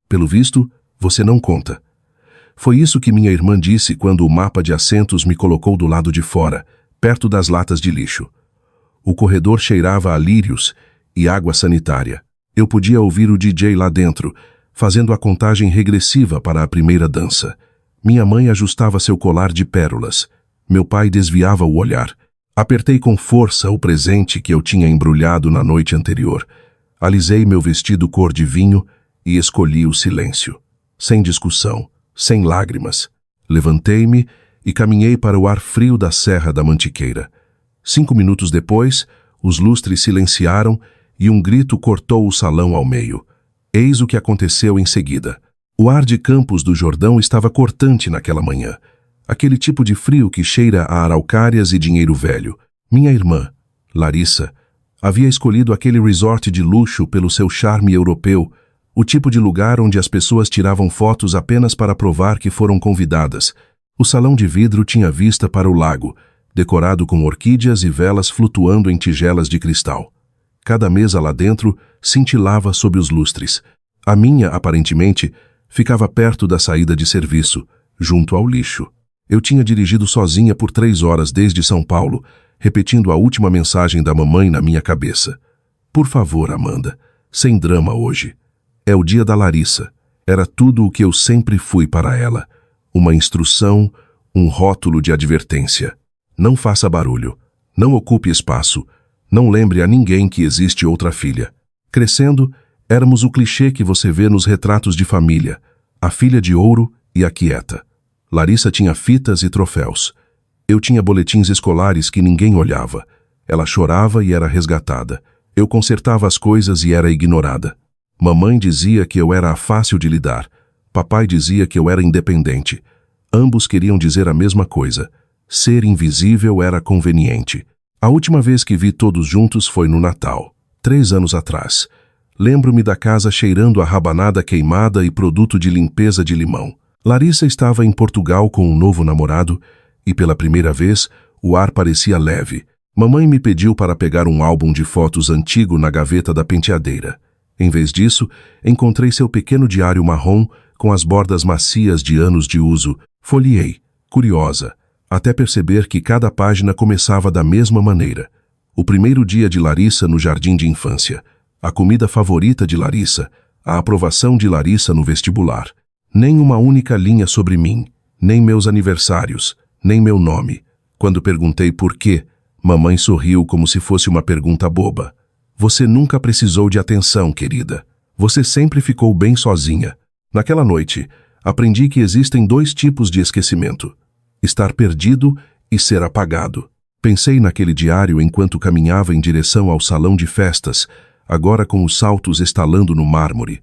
Pelo visto, você não conta. Foi isso que minha irmã disse quando o mapa de assentos me colocou do lado de fora, perto das latas de lixo. O corredor cheirava a lírios e água sanitária. Eu podia ouvir o DJ lá dentro, fazendo a contagem regressiva para a primeira dança. Minha mãe ajustava seu colar de pérolas. Meu pai desviava o olhar. Apertei com força o presente que eu tinha embrulhado na noite anterior. Alisei meu vestido cor de vinho e escolhi o silêncio. Sem discussão, sem lágrimas. Levantei-me e caminhei para o ar frio da Serra da Mantiqueira. 5 minutos depois, os lustres silenciaram e um grito cortou o salão ao meio. Eis o que aconteceu em seguida. O ar de Campos do Jordão estava cortante naquela manhã. Aquele tipo de frio que cheira a araucárias e dinheiro velho. Minha irmã, Larissa, havia escolhido aquele resort de luxo pelo seu charme europeu, o tipo de lugar onde as pessoas tiravam fotos apenas para provar que foram convidadas. O salão de vidro tinha vista para o lago, decorado com orquídeas e velas flutuando em tigelas de cristal. Cada mesa lá dentro cintilava sob os lustres. A minha, aparentemente, ficava perto da saída de serviço, junto ao lixo. Eu tinha dirigido sozinha por 3 horas desde São Paulo, repetindo a última mensagem da mamãe na minha cabeça. Por favor, Amanda, sem drama hoje. É o dia da Larissa. Era tudo o que eu sempre fui para ela. Uma instrução, um rótulo de advertência. Não faça barulho. Não ocupe espaço. Não lembre a ninguém que existe outra filha. Crescendo, éramos o clichê que você vê nos retratos de família. A filha de ouro e a quieta. Larissa tinha fitas e troféus. Eu tinha boletins escolares que ninguém olhava. Ela chorava e era resgatada. Eu consertava as coisas e era ignorada. Mamãe dizia que eu era fácil de lidar. Papai dizia que eu era independente. Ambos queriam dizer a mesma coisa. Ser invisível era conveniente. A última vez que vi todos juntos foi no Natal, 3 anos atrás. Lembro-me da casa cheirando a rabanada queimada e produto de limpeza de limão. Larissa estava em Portugal com um novo namorado e, pela primeira vez, o ar parecia leve. Mamãe me pediu para pegar um álbum de fotos antigo na gaveta da penteadeira. Em vez disso, encontrei seu pequeno diário marrom com as bordas macias de anos de uso. Folheei, curiosa, até perceber que cada página começava da mesma maneira. O primeiro dia de Larissa no jardim de infância, a comida favorita de Larissa, a aprovação de Larissa no vestibular. Nem uma única linha sobre mim, nem meus aniversários, nem meu nome. Quando perguntei por quê, mamãe sorriu como se fosse uma pergunta boba. Você nunca precisou de atenção, querida. Você sempre ficou bem sozinha. Naquela noite, aprendi que existem 2 tipos de esquecimento: estar perdido e ser apagado. Pensei naquele diário enquanto caminhava em direção ao salão de festas, agora com os saltos estalando no mármore.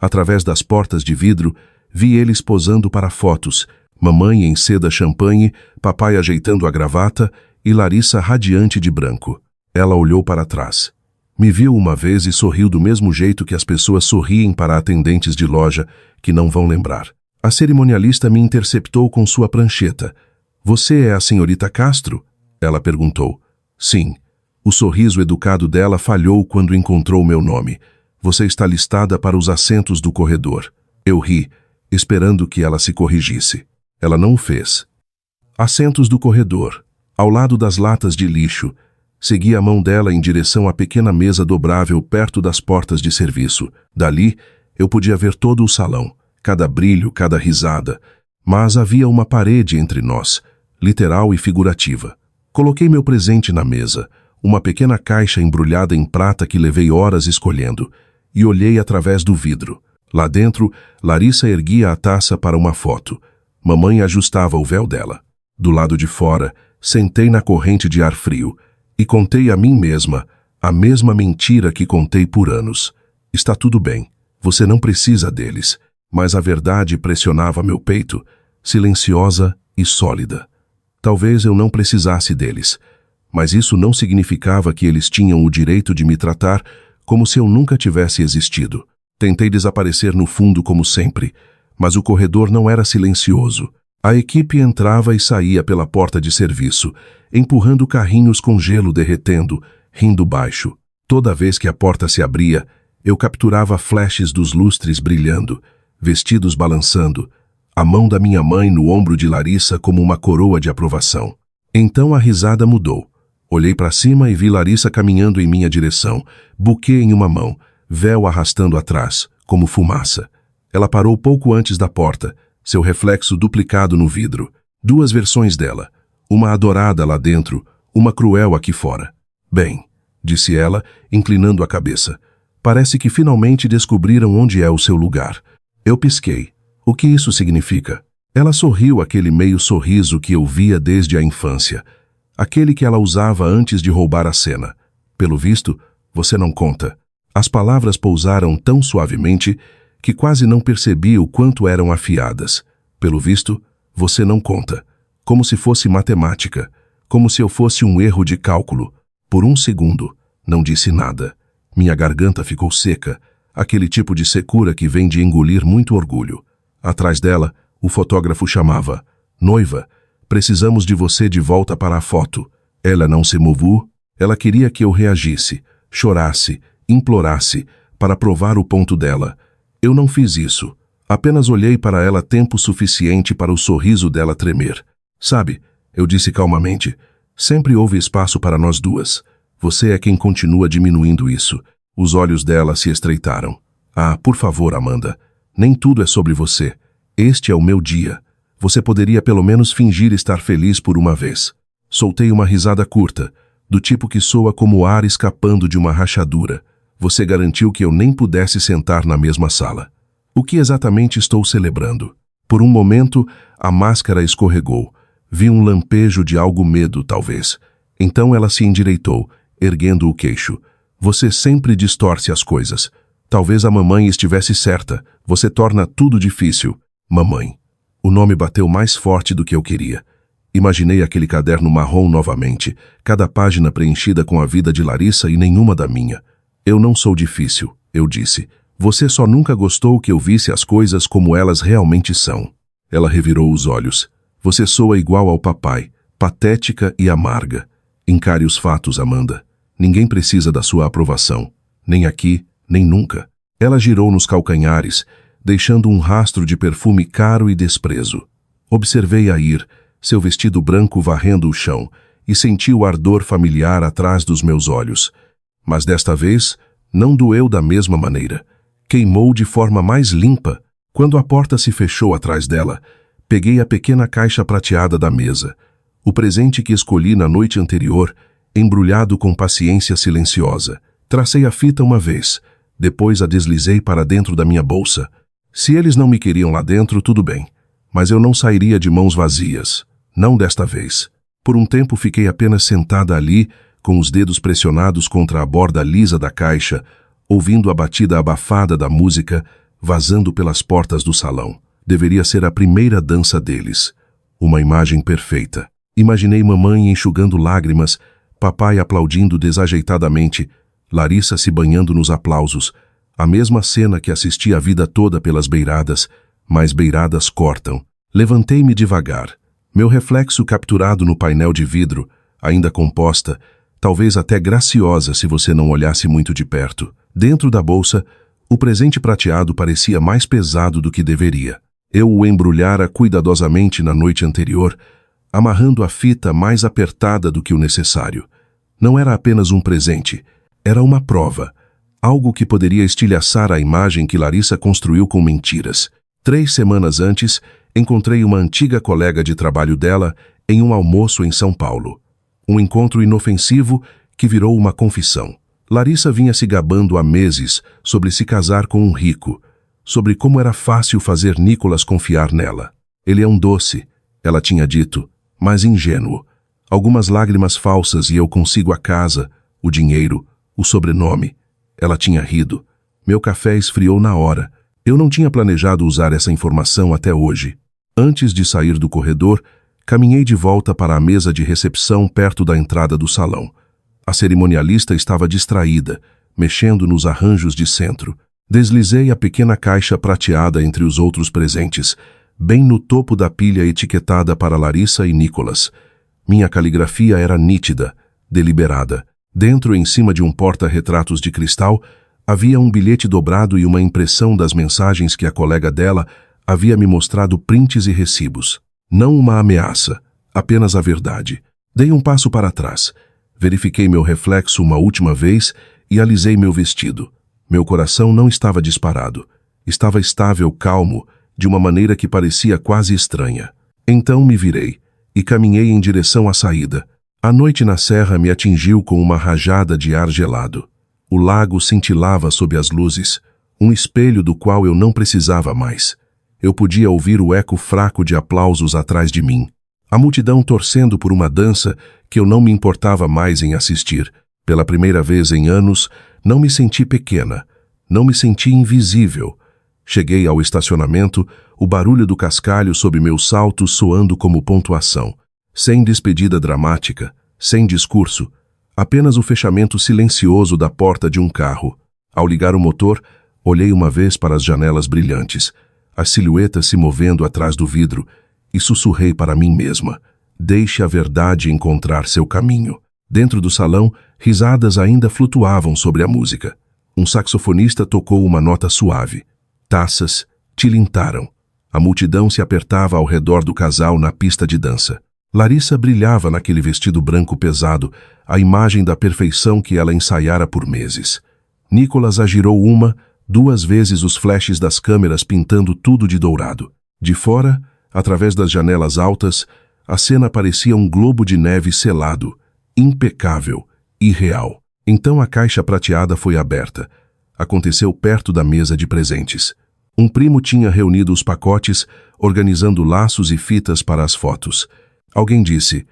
Através das portas de vidro, vi eles posando para fotos, mamãe em seda champanhe, papai ajeitando a gravata e Larissa radiante de branco. Ela olhou para trás. Me viu uma vez e sorriu do mesmo jeito que as pessoas sorriem para atendentes de loja que não vão lembrar. A cerimonialista me interceptou com sua prancheta. Você é a senhorita Castro? Ela perguntou. Sim. O sorriso educado dela falhou quando encontrou meu nome. Você está listada para os assentos do corredor. Eu ri, esperando que ela se corrigisse. Ela não o fez. Assentos do corredor, ao lado das latas de lixo. Segui a mão dela em direção à pequena mesa dobrável perto das portas de serviço. Dali, eu podia ver todo o salão, cada brilho, cada risada. Mas havia uma parede entre nós, literal e figurativa. Coloquei meu presente na mesa, uma pequena caixa embrulhada em prata que levei horas escolhendo, e olhei através do vidro. Lá dentro, Larissa erguia a taça para uma foto. Mamãe ajustava o véu dela. Do lado de fora, sentei na corrente de ar frio e contei a mim mesma a mesma mentira que contei por anos. Está tudo bem, você não precisa deles. Mas a verdade pressionava meu peito, silenciosa e sólida. Talvez eu não precisasse deles, mas isso não significava que eles tinham o direito de me tratar como se eu nunca tivesse existido. Tentei desaparecer no fundo como sempre, mas o corredor não era silencioso. A equipe entrava e saía pela porta de serviço, empurrando carrinhos com gelo derretendo, rindo baixo. Toda vez que a porta se abria, eu capturava flashes dos lustres brilhando. vestidos balançando, a mão da minha mãe no ombro de Larissa como uma coroa de aprovação. Então a risada mudou. Olhei para cima e vi Larissa caminhando em minha direção, buquê em uma mão, véu arrastando atrás, como fumaça. Ela parou pouco antes da porta, seu reflexo duplicado no vidro. Duas versões dela, uma adorada lá dentro, uma cruel aqui fora. Bem, disse ela, inclinando a cabeça. Parece que finalmente descobriram onde é o seu lugar. Eu pisquei. O que isso significa? Ela sorriu aquele meio sorriso que eu via desde a infância. Aquele que ela usava antes de roubar a cena. Pelo visto, você não conta. As palavras pousaram tão suavemente que quase não percebi o quanto eram afiadas. Pelo visto, você não conta. Como se fosse matemática. Como se eu fosse um erro de cálculo. Por um segundo, não disse nada. Minha garganta ficou seca, aquele tipo de secura que vem de engolir muito orgulho. Atrás dela, o fotógrafo chamava. Noiva, precisamos de você de volta para a foto. Ela não se moveu. Ela queria que eu reagisse, chorasse, implorasse, para provar o ponto dela. Eu não fiz isso. Apenas olhei para ela tempo suficiente para o sorriso dela tremer. Sabe, eu disse calmamente, sempre houve espaço para nós duas. Você é quem continua diminuindo isso. Os olhos dela se estreitaram. Ah, por favor, Amanda. Nem tudo é sobre você. Este é o meu dia. Você poderia pelo menos fingir estar feliz por uma vez. Soltei uma risada curta, do tipo que soa como ar escapando de uma rachadura. Você garantiu que eu nem pudesse sentar na mesma sala. O que exatamente estou celebrando? Por um momento, a máscara escorregou. Vi um lampejo de algo medo, talvez. Então ela se endireitou, erguendo o queixo. Você sempre distorce as coisas. Talvez a mamãe estivesse certa. Você torna tudo difícil. Mamãe. O nome bateu mais forte do que eu queria. Imaginei aquele caderno marrom novamente, cada página preenchida com a vida de Larissa e nenhuma da minha. Eu não sou difícil, eu disse. Você só nunca gostou que eu visse as coisas como elas realmente são. Ela revirou os olhos. Você soa igual ao papai, patética e amarga. Encare os fatos, Amanda. Ninguém precisa da sua aprovação. Nem aqui, nem nunca. Ela girou nos calcanhares, deixando um rastro de perfume caro e desprezo. Observei a ir, seu vestido branco varrendo o chão, e senti o ardor familiar atrás dos meus olhos. Mas desta vez, não doeu da mesma maneira. Queimou de forma mais limpa. Quando a porta se fechou atrás dela, peguei a pequena caixa prateada da mesa. O presente que escolhi na noite anterior, embrulhado com paciência silenciosa. Tracei a fita uma vez, depois a deslizei para dentro da minha bolsa. Se eles não me queriam lá dentro, tudo bem. Mas eu não sairia de mãos vazias. Não desta vez. Por um tempo fiquei apenas sentada ali, com os dedos pressionados contra a borda lisa da caixa, ouvindo a batida abafada da música, vazando pelas portas do salão. Deveria ser a primeira dança deles. Uma imagem perfeita. Imaginei mamãe enxugando lágrimas, papai aplaudindo desajeitadamente, Larissa se banhando nos aplausos. A mesma cena que assisti a vida toda pelas beiradas, mas beiradas cortam. Levantei-me devagar. Meu reflexo capturado no painel de vidro, ainda composta, talvez até graciosa se você não olhasse muito de perto. Dentro da bolsa, o presente prateado parecia mais pesado do que deveria. Eu o embrulhara cuidadosamente na noite anterior, amarrando a fita mais apertada do que o necessário. Não era apenas um presente, era uma prova, algo que poderia estilhaçar a imagem que Larissa construiu com mentiras. 3 semanas antes, encontrei uma antiga colega de trabalho dela em um almoço em São Paulo. Um encontro inofensivo que virou uma confissão. Larissa vinha se gabando há meses sobre se casar com um rico, sobre como era fácil fazer Nicolas confiar nela. Ele é um doce, ela tinha dito, mas ingênuo. Algumas lágrimas falsas e eu consigo a casa, o dinheiro, o sobrenome. Ela tinha rido. Meu café esfriou na hora. Eu não tinha planejado usar essa informação até hoje. Antes de sair do corredor, caminhei de volta para a mesa de recepção perto da entrada do salão. A cerimonialista estava distraída, mexendo nos arranjos de centro. Deslizei a pequena caixa prateada entre os outros presentes, bem no topo da pilha etiquetada para Larissa e Nicolas. Minha caligrafia era nítida, deliberada. Dentro, em cima de um porta-retratos de cristal, Havia um bilhete dobrado e uma impressão das mensagens que a colega dela havia me mostrado prints e recibos. Não uma ameaça, apenas a verdade. Dei um passo para trás. Verifiquei meu reflexo uma última vez e alisei meu vestido. Meu coração não estava disparado. Estava estável, calmo, de uma maneira que parecia quase estranha. Então me virei e caminhei em direção à saída. A noite na serra me atingiu com uma rajada de ar gelado. O lago cintilava sob as luzes, um espelho do qual eu não precisava mais. Eu podia ouvir o eco fraco de aplausos atrás de mim. A multidão torcendo por uma dança que eu não me importava mais em assistir. Pela primeira vez em anos, não me senti pequena, não me senti invisível. Cheguei ao estacionamento, o barulho do cascalho sob meus saltos soando como pontuação. Sem despedida dramática, sem discurso, apenas o fechamento silencioso da porta de um carro. Ao ligar o motor, olhei uma vez para as janelas brilhantes, as silhuetas se movendo atrás do vidro, e sussurrei para mim mesma: deixe a verdade encontrar seu caminho. Dentro do salão, risadas ainda flutuavam sobre a música. Um saxofonista tocou uma nota suave. Taças tilintaram. A multidão se apertava ao redor do casal na pista de dança. Larissa brilhava naquele vestido branco pesado, a imagem da perfeição que ela ensaiara por meses. Nicolas agirou 1, 2 vezes os flashes das câmeras pintando tudo de dourado. De fora, através das janelas altas, a cena parecia um globo de neve selado, impecável, irreal. Então a caixa prateada foi aberta. Aconteceu perto da mesa de presentes. Um primo tinha reunido os pacotes, organizando laços e fitas para as fotos. Alguém disse: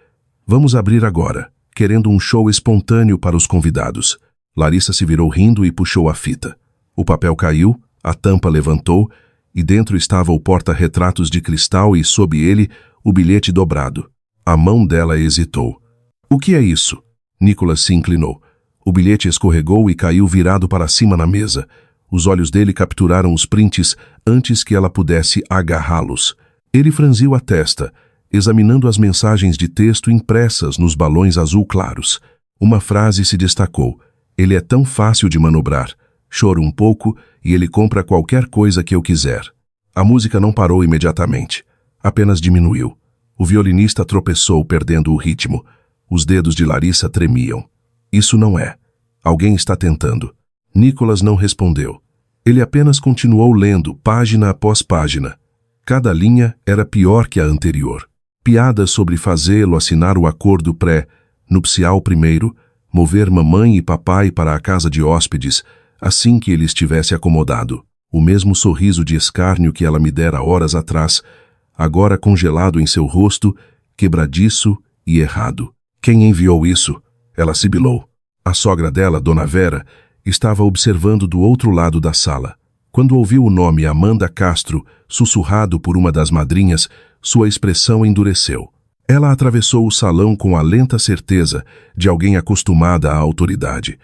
vamos abrir agora, querendo um show espontâneo para os convidados. Larissa se virou rindo e puxou a fita. O papel caiu, a tampa levantou, e dentro estava o porta-retratos de cristal e, sob ele, o bilhete dobrado. A mão dela hesitou. O que é isso? Nicolas se inclinou. O bilhete escorregou e caiu virado para cima na mesa. Os olhos dele capturaram os prints antes que ela pudesse agarrá-los. Ele franziu a testa, examinando as mensagens de texto impressas nos balões azul claros. Uma frase se destacou: ele é tão fácil de manobrar. Choro um pouco e ele compra qualquer coisa que eu quiser. A música não parou imediatamente. Apenas diminuiu. O violinista tropeçou, perdendo o ritmo. Os dedos de Larissa tremiam. Isso não é. Alguém está tentando. Nicolas não respondeu. Ele apenas continuou lendo, página após página. Cada linha era pior que a anterior. Piadas sobre fazê-lo assinar o acordo pré-nupcial primeiro, mover mamãe e papai para a casa de hóspedes, assim que ele estivesse acomodado. O mesmo sorriso de escárnio que ela me dera horas atrás, agora congelado em seu rosto, quebradiço e errado. Quem enviou isso? Ela sibilou. A sogra dela, Dona Vera, estava observando do outro lado da sala. Quando ouviu o nome Amanda Castro, sussurrado por uma das madrinhas, sua expressão endureceu. Ela atravessou o salão com a lenta certeza de alguém acostumada à autoridade.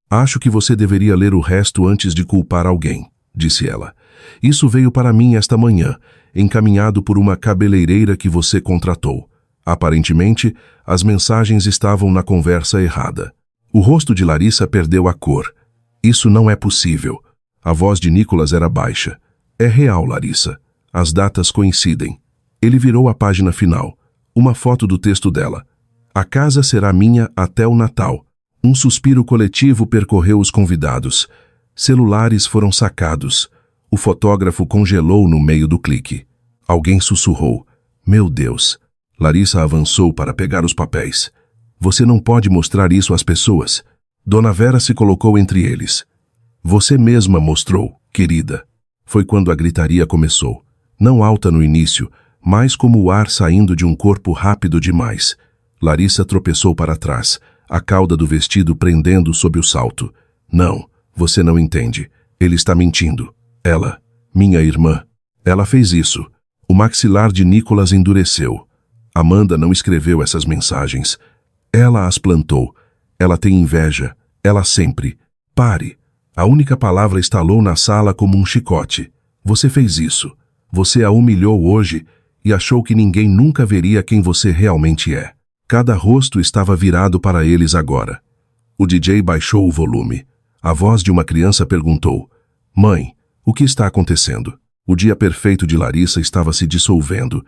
Acho que você deveria ler o resto antes de culpar alguém, disse ela. Isso veio para mim esta manhã, encaminhado por uma cabeleireira que você contratou. Aparentemente, as mensagens estavam na conversa errada. O rosto de Larissa perdeu a cor. Isso não é possível. A voz de Nicolas era baixa. É real, Larissa. As datas coincidem. Ele virou a página final. Uma foto do texto dela. A casa será minha até o Natal. Um suspiro coletivo percorreu os convidados. Celulares foram sacados. O fotógrafo congelou no meio do clique. Alguém sussurrou: meu Deus. Larissa avançou para pegar os papéis. Você não pode mostrar isso às pessoas. Dona Vera se colocou entre eles. Você mesma mostrou, querida. Foi quando a gritaria começou. Não alta no início, mas como o ar saindo de um corpo rápido demais. Larissa tropeçou para trás, a cauda do vestido prendendo sob o salto. Não, você não entende. Ele está mentindo. Ela, minha irmã, ela fez isso. O maxilar de Nicolas endureceu. Amanda não escreveu essas mensagens. Ela as plantou. Ela tem inveja. Ela sempre. Pare. A única palavra estalou na sala como um chicote. Você fez isso. Você a humilhou hoje e achou que ninguém nunca veria quem você realmente é. Cada rosto estava virado para eles agora. O DJ baixou o volume. A voz de uma criança perguntou: Mãe, o que está acontecendo? O dia perfeito de Larissa estava se dissolvendo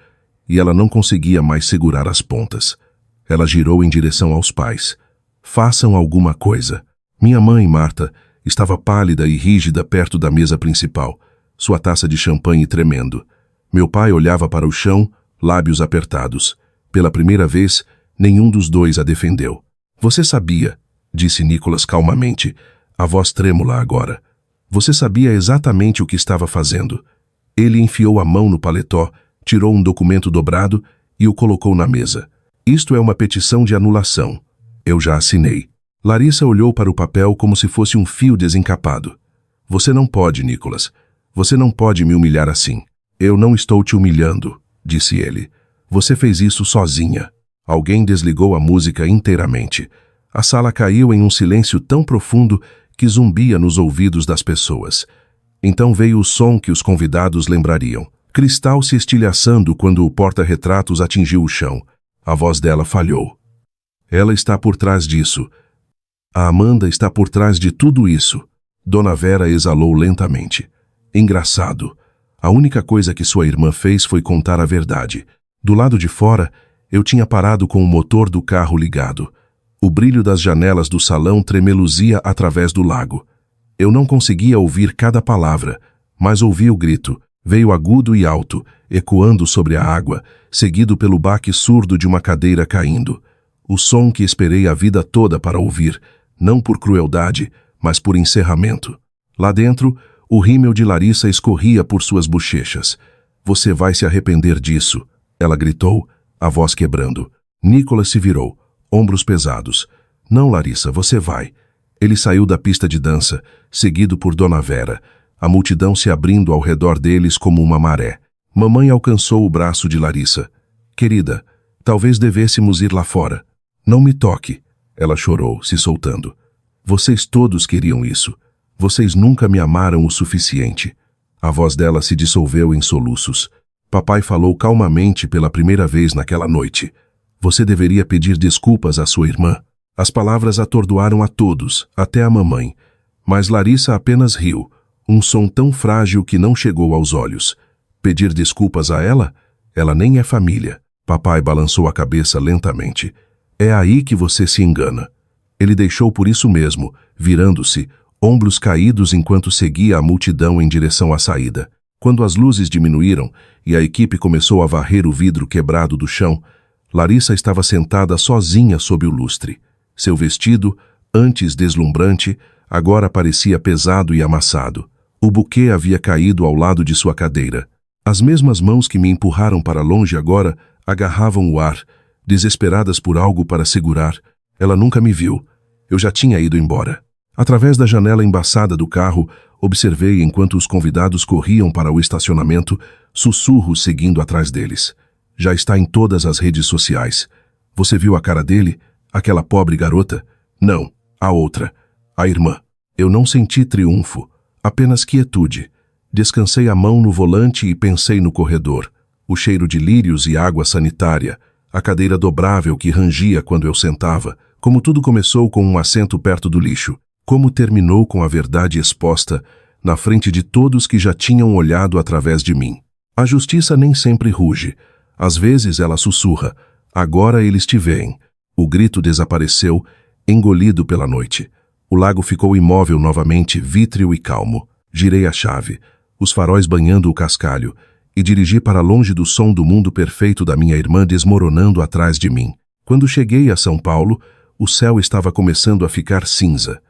e ela não conseguia mais segurar as pontas. Ela girou em direção aos pais. Façam alguma coisa. Minha mãe, Marta, estava pálida e rígida perto da mesa principal, sua taça de champanhe tremendo. Meu pai olhava para o chão, lábios apertados. Pela primeira vez, nenhum dos dois a defendeu. Você sabia, disse Nicholas calmamente, a voz trêmula agora. Você sabia exatamente o que estava fazendo. Ele enfiou a mão no paletó, tirou um documento dobrado e o colocou na mesa. Isto é uma petição de anulação. Eu já assinei. Larissa olhou para o papel como se fosse um fio desencapado. Você não pode, Nicholas. Você não pode me humilhar assim. Eu não estou te humilhando, disse ele. Você fez isso sozinha. Alguém desligou a música inteiramente. A sala caiu em um silêncio tão profundo que zumbia nos ouvidos das pessoas. Então veio o som que os convidados lembrariam. Cristal se estilhaçando quando o porta-retratos atingiu o chão. A voz dela falhou. Ela está por trás disso. A Amanda está por trás de tudo isso. Dona Vera exalou lentamente. Engraçado. A única coisa que sua irmã fez foi contar a verdade. Do lado de fora, eu tinha parado com o motor do carro ligado. O brilho das janelas do salão tremeluzia através do lago. Eu não conseguia ouvir cada palavra, mas ouvi o grito. Veio agudo e alto, ecoando sobre a água, seguido pelo baque surdo de uma cadeira caindo. O som que esperei a vida toda para ouvir, não por crueldade, mas por encerramento. Lá dentro, o rímel de Larissa escorria por suas bochechas. Você vai se arrepender disso, ela gritou, a voz quebrando. Nicholas se virou, ombros pesados. Não, Larissa, você vai. Ele saiu da pista de dança, seguido por Dona Vera, a multidão se abrindo ao redor deles como uma maré. Mamãe alcançou o braço de Larissa. Querida, talvez devêssemos ir lá fora. Não me toque, ela chorou, se soltando. Vocês todos queriam isso. Vocês nunca me amaram o suficiente. A voz dela se dissolveu em soluços. Papai falou calmamente pela primeira vez naquela noite. Você deveria pedir desculpas à sua irmã. As palavras atordoaram a todos, até a mamãe. Mas Larissa apenas riu, um som tão frágil que não chegou aos olhos. Pedir desculpas a ela? Ela nem é família. Papai balançou a cabeça lentamente. É aí que você se engana. Ele deixou por isso mesmo, virando-se, ombros caídos enquanto seguia a multidão em direção à saída. Quando as luzes diminuíram e a equipe começou a varrer o vidro quebrado do chão, Larissa estava sentada sozinha sob o lustre. Seu vestido, antes deslumbrante, agora parecia pesado e amassado. O buquê havia caído ao lado de sua cadeira. As mesmas mãos que me empurraram para longe agora agarravam o ar, desesperadas por algo para segurar. Ela nunca me viu. Eu já tinha ido embora. Através da janela embaçada do carro, observei enquanto os convidados corriam para o estacionamento, sussurros seguindo atrás deles. Já está em todas as redes sociais. Você viu a cara dele? Aquela pobre garota? Não, a outra. A irmã. Eu não senti triunfo, apenas quietude. Descansei a mão no volante e pensei no corredor. O cheiro de lírios e água sanitária, a cadeira dobrável que rangia quando eu sentava, como tudo começou com um assento perto do lixo, como terminou com a verdade exposta na frente de todos que já tinham olhado através de mim. A justiça nem sempre ruge. Às vezes ela sussurra. Agora eles te veem. O grito desapareceu, engolido pela noite. O lago ficou imóvel novamente, vítreo e calmo. Girei a chave, os faróis banhando o cascalho, e dirigi para longe do som do mundo perfeito da minha irmã desmoronando atrás de mim. Quando cheguei a São Paulo, o céu estava começando a ficar cinza.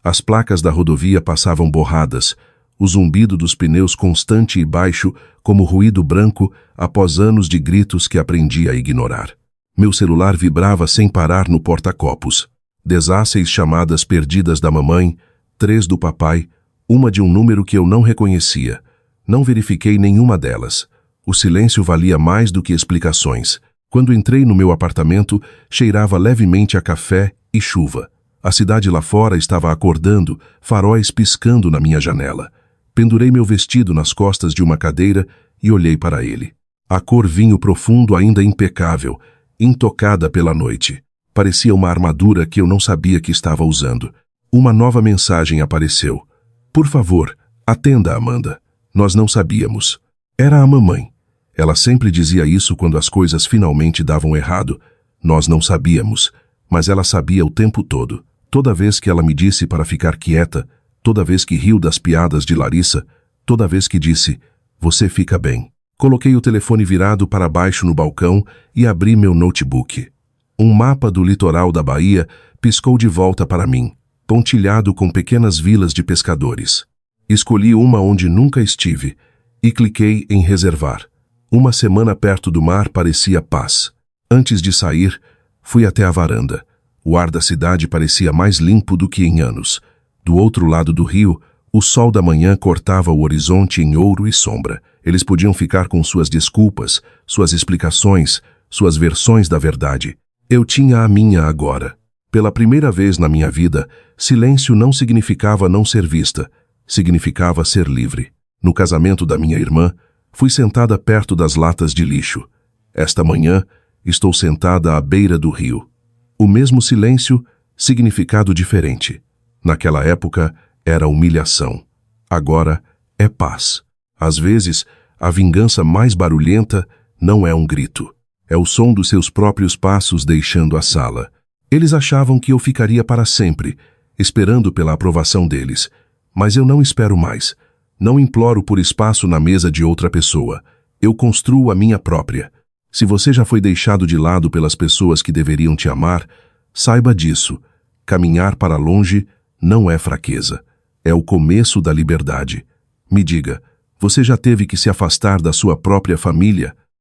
As placas da rodovia passavam borradas, o zumbido dos pneus constante e baixo como ruído branco após anos de gritos que aprendi a ignorar. Meu celular vibrava sem parar no porta-copos. 16 chamadas perdidas da mamãe, 3 do papai, uma de um número que eu não reconhecia. Não verifiquei nenhuma delas. O silêncio valia mais do que explicações. Quando entrei no meu apartamento, cheirava levemente a café e chuva. A cidade lá fora estava acordando, faróis piscando na minha janela. Pendurei meu vestido nas costas de uma cadeira e olhei para ele. A cor vinho profundo ainda impecável, intocada pela noite. Parecia uma armadura que eu não sabia que estava usando. Uma nova mensagem apareceu. Por favor, atenda, Amanda. Nós não sabíamos. Era a mamãe. Ela sempre dizia isso quando as coisas finalmente davam errado. Nós não sabíamos, mas ela sabia o tempo todo. Toda vez que ela me disse para ficar quieta, toda vez que riu das piadas de Larissa, toda vez que disse, você fica bem. Coloquei o telefone virado para baixo no balcão e abri meu notebook. Um mapa do litoral da Bahia piscou de volta para mim, pontilhado com pequenas vilas de pescadores. Escolhi uma onde nunca estive e cliquei em reservar. Uma semana perto do mar parecia paz. Antes de sair, fui até a varanda. O ar da cidade parecia mais limpo do que em anos. Do outro lado do rio, o sol da manhã cortava o horizonte em ouro e sombra. Eles podiam ficar com suas desculpas, suas explicações, suas versões da verdade. Eu tinha a minha agora. Pela primeira vez na minha vida, silêncio não significava não ser vista, significava ser livre. No casamento da minha irmã, fui sentada perto das latas de lixo. Esta manhã, estou sentada à beira do rio. O mesmo silêncio, significado diferente. Naquela época, era humilhação. Agora, é paz. Às vezes, a vingança mais barulhenta não é um grito. É o som dos seus próprios passos deixando a sala. Eles achavam que eu ficaria para sempre, esperando pela aprovação deles. Mas eu não espero mais. Não imploro por espaço na mesa de outra pessoa. Eu construo a minha própria. Se você já foi deixado de lado pelas pessoas que deveriam te amar, saiba disso. Caminhar para longe não é fraqueza. É o começo da liberdade. Me diga, você já teve que se afastar da sua própria família